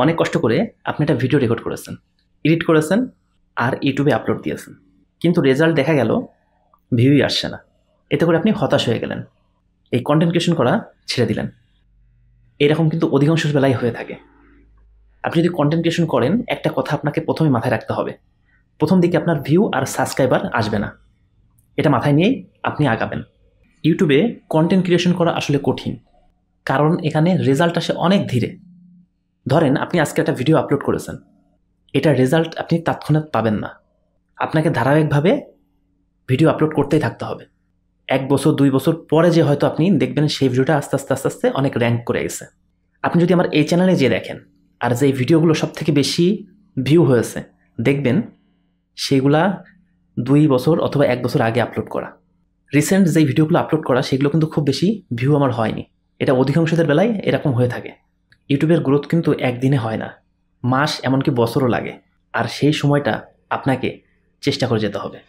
অনেক কষ্ট করে আপনি একটা ভিডিও রেকর্ড করেছেন, এডিট করেছেন আর ইউটিউবে আপলোড দিয়েছেন, কিন্তু রেজাল্ট দেখা গেল ভিউই আসছে না। এতে করে আপনি হতাশ হয়ে গেলেন, এই কন্টেন্ট ক্রিয়েশন করা ছেড়ে দিলেন। এরকম কিন্তু অধিকাংশ বেলায় হয়ে থাকে। আপনি যদি কন্টেন্ট ক্রিয়েশন করেন, একটা কথা আপনাকে প্রথমে মাথায় রাখতে হবে, প্রথম দিকে আপনার ভিউ আর সাবস্ক্রাইবার আসবে না। এটা মাথায় নিয়েই আপনি আগাবেন। ইউটিউবে কন্টেন্ট ক্রিয়েশন করা আসলে কঠিন, কারণ এখানে রেজাল্ট আসে অনেক ধীরে। ধরেন আপনি আজকে একটা ভিডিও আপলোড করেছেন, এটার রেজাল্ট আপনি তৎক্ষণাৎ পাবেন না। আপনাকে ধারাবাহিকভাবে ভিডিও আপলোড করতেই থাকতে হবে। 1 বছর 2 বছর পরে যে হয়তো আপনি দেখবেন সেই ভিডিওটা আস্তে আস্তে আস্তে আস্তে অনেক র্যাঙ্ক করে গেছে। আপনি যদি আমার এই চ্যানেলে যেয়ে দেখেন, আর যে ভিডিওগুলো সব থেকে বেশি ভিউ হয়েছে, দেখবেন সেগুলা 2 বছর অথবা 1 বছর আগে আপলোড করা। রিসেন্ট যেই ভিডিওগুলো আপলোড করা সেগুলো কিন্তু খুব বেশি ভিউ আমার হয়নি। এটা অধিকাংশদের বেলায় এরকম হয়ে থাকে। ইউটিউবের গ্রোথ কিন্তু একদিনে হয় না, মাস এমনকি বছরও লাগে। আর সেই সময়টা আপনাকে চেষ্টা করে যেতে হবে।